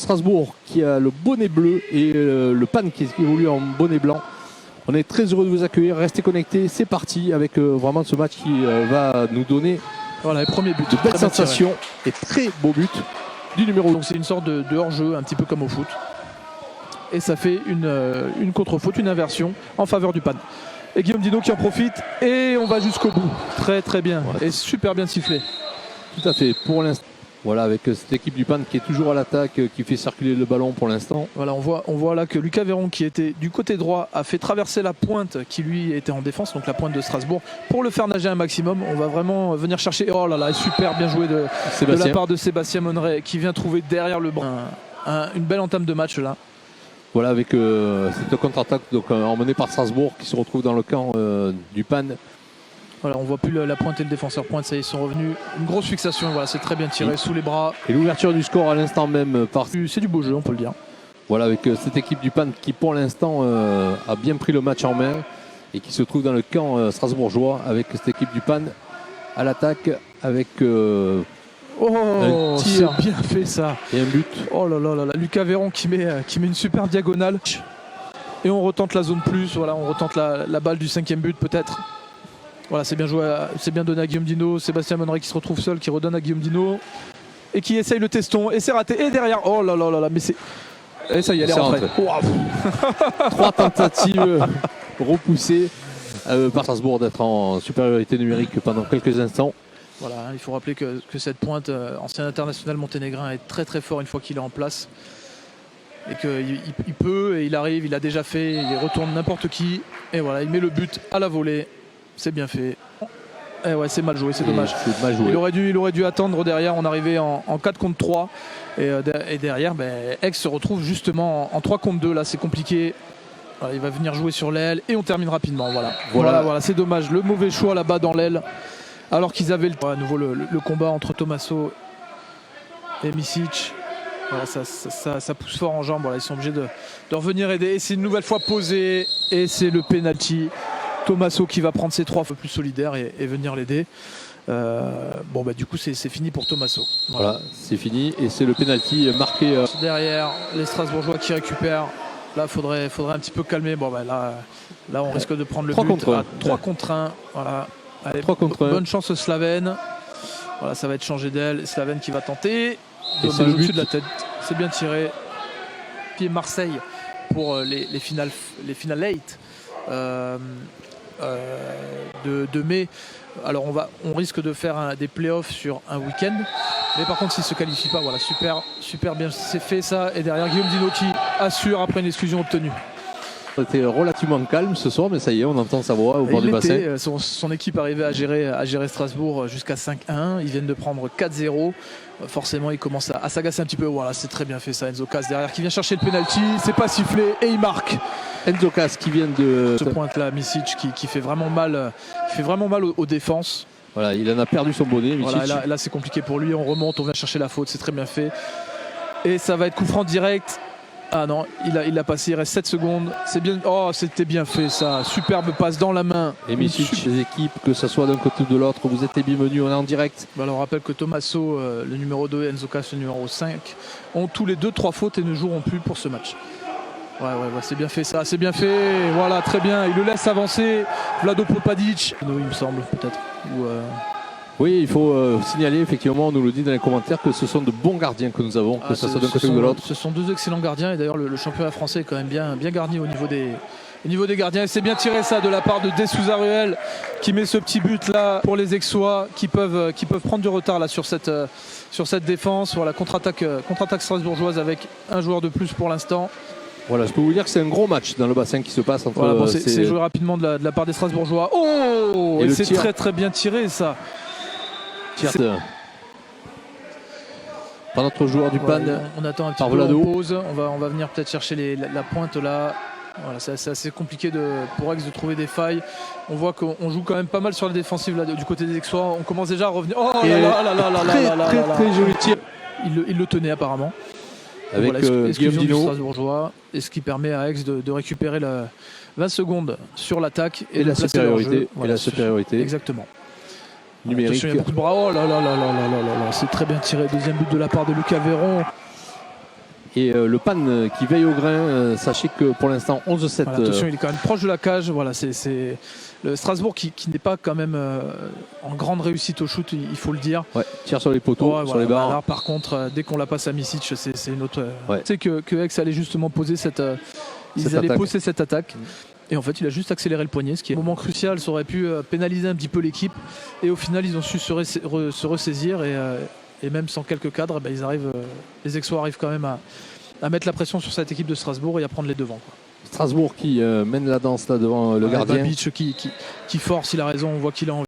Strasbourg qui a le bonnet bleu et le PAN qui évolue en bonnet blanc. On est très heureux de vous accueillir. Restez connectés. C'est parti avec vraiment ce match qui va nous donner les premiers buts. De belles sensations et très beaux buts du numéro 1. Donc c'est une sorte de hors-jeu, un petit peu comme au foot. Et ça fait une contre-faute, une inversion en faveur du PAN. Et Guillaume Dino qui en profite et on va jusqu'au bout. Très très bien et super bien sifflé. Tout à fait. Pour l'instant, voilà, avec cette équipe du PAN qui est toujours à l'attaque, qui fait circuler le ballon pour l'instant. Voilà, on voit là que Lucas Véron qui était du côté droit a fait traverser la pointe qui lui était en défense, donc la pointe de Strasbourg, pour le faire nager un maximum. On va vraiment venir chercher. Oh là là, super bien joué de la part de Sébastien Monneray qui vient trouver derrière le bras une belle entame de match là. Voilà, avec cette contre-attaque emmenée par Strasbourg qui se retrouve dans le camp du PAN. Voilà, on voit plus la pointe et le défenseur pointe, ça y est, ils sont revenus. Une grosse fixation, voilà, c'est très bien tiré sous les bras. Et l'ouverture du score à l'instant même par... C'est du beau jeu, on peut le dire. Voilà, avec cette équipe du PAN qui pour l'instant a bien pris le match en main et qui se trouve dans le camp strasbourgeois avec cette équipe du PAN à l'attaque avec un tir bien fait ça. Et un but. Oh là là là là, Lucas Véron qui met une super diagonale. Et on retente la zone plus, voilà, on retente la balle du 5e but peut-être. Voilà, c'est bien joué, c'est bien donné à Guillaume Dino. Sébastien Monneray qui se retrouve seul, qui redonne à Guillaume Dino et qui essaye le teston et c'est raté. Et derrière, oh là là là là, mais c'est... Et ça y est, elle est rentrée. Wow. 3 tentatives repoussées par Strasbourg d'être en supériorité numérique pendant quelques instants. Voilà, il faut rappeler que cette pointe, ancien international monténégrin, est très très fort une fois qu'il est en place. Et qu'il peut, et il arrive, il a déjà fait, il retourne n'importe qui. Et voilà, il met le but à la volée. C'est bien fait. Et ouais, c'est mal joué, c'est dommage. Mal joué. Il aurait dû attendre derrière. On arrivait en 4 contre 3. Et derrière, Aix se retrouve justement en 3 contre 2. Là, c'est compliqué. Voilà, il va venir jouer sur l'aile. Et on termine rapidement. Voilà, c'est dommage. Le mauvais choix là-bas dans l'aile. Alors qu'ils avaient à nouveau le combat entre Tomasso et Misic. Voilà, ça pousse fort en jambes. Voilà, ils sont obligés de revenir aider. Et c'est une nouvelle fois posé. Et c'est le penalty. Tomasso qui va prendre ses 3 fois plus solidaires et venir l'aider. Du coup c'est fini pour Tomasso. Voilà, c'est fini et c'est le penalty marqué. Derrière les Strasbourgeois qui récupèrent. Là faudrait un petit peu calmer. Là on risque de prendre le 3 but contre 1. 3 contre 1. Voilà. Allez, 3 contre 1. Bonne chance au Slaven. Voilà, ça va être changé d'aile. Slaven qui va tenter. Et c'est le but au-dessus de la tête. C'est bien tiré. Puis Marseille pour les finales late. De mai. Alors on risque de faire des playoffs sur un week-end, mais par contre s'il ne se qualifie pas, voilà, super bien c'est fait ça. Et derrière Guillaume Dino qui assure après une exclusion obtenue. C'était relativement calme ce soir, mais ça y est, on entend sa voix au bord du bassin. Son équipe arrivait à gérer Strasbourg jusqu'à 5-1. Ils viennent de prendre 4-0. Forcément, il commence à s'agacer un petit peu. Voilà, c'est très bien fait ça. Enzo Cas derrière qui vient chercher le penalty. C'est pas sifflé et il marque. Enzo Cas qui vient de... Ce point-là, Misic qui fait vraiment mal, aux défenses. Voilà, il en a perdu son bonnet. Voilà, là c'est compliqué pour lui. On remonte, on vient chercher la faute. C'est très bien fait. Et ça va être coup franc direct. Ah non, il l'a passé, il reste 7 secondes. C'est bien. Oh, c'était bien fait ça. Superbe passe dans la main. Et Misic, les équipes, que ce soit d'un côté ou de l'autre, vous êtes les bienvenus, on est en direct. Alors on rappelle que Tomasso, le numéro 2, et Enzo Cas, le numéro 5, ont tous les deux 3 fautes et ne joueront plus pour ce match. Ouais, c'est bien fait ça, c'est bien fait. Voilà, très bien. Il le laisse avancer. Vlado Popadic, il me semble, peut-être. Oui, il faut signaler, effectivement, on nous le dit dans les commentaires, que ce sont de bons gardiens que nous avons, que ce soit d'un côté ou de l'autre. Ce sont 2 excellents gardiens, et d'ailleurs le championnat français est quand même bien garni au niveau des gardiens. Et c'est bien tiré ça de la part de Desouza Ruel qui met ce petit but là pour les Aixois qui peuvent prendre du retard là sur cette défense. Voilà, contre-attaque strasbourgeoise avec un joueur de plus pour l'instant. Voilà, je peux vous dire que c'est un gros match dans le bassin qui se passe entre... c'est joué rapidement de la part des Strasbourgeois. Oh, et c'est très très bien tiré ça. Par notre joueur du PAN. On attend un petit peu en pause. On va venir peut-être chercher la pointe là. Voilà, c'est assez compliqué pour Aix de trouver des failles. On voit qu'on joue quand même pas mal sur la défensive là, du côté des Aixois. On commence déjà à revenir. Oh là là là là là. Très joli tir. Il le tenait apparemment. Avec Guillaume Dino. Strasbourgeois, et ce qui permet à Aix de récupérer 20 secondes sur l'attaque et la supériorité. Voilà, la supériorité. Exactement. Numérique. Il y a beaucoup de bras. Oh là là là là là là là. C'est très bien tiré. Deuxième but de la part de Lucas Véron. Et le Pan qui veille au grain, sachez que pour l'instant 11-7. Voilà, attention, il est quand même proche de la cage. Voilà, c'est le Strasbourg qui n'est pas quand même en grande réussite au shoot, il faut le dire. Ouais, tire sur les poteaux, Ouais, sur les barres. Là, par contre, dès qu'on la passe à Misic, c'est une autre. Ouais. Tu sais que Aix allait justement poser cette attaque. Et en fait, il a juste accéléré le poignet, ce qui est un moment crucial. Ça aurait pu pénaliser un petit peu l'équipe. Et au final, ils ont su se ressaisir. Et même sans quelques cadres, les Aixois arrivent quand même à mettre la pression sur cette équipe de Strasbourg et à prendre les devants, quoi. Strasbourg qui mène la danse là devant le gardien. Babic qui force, il a raison, on voit qu'il a envie.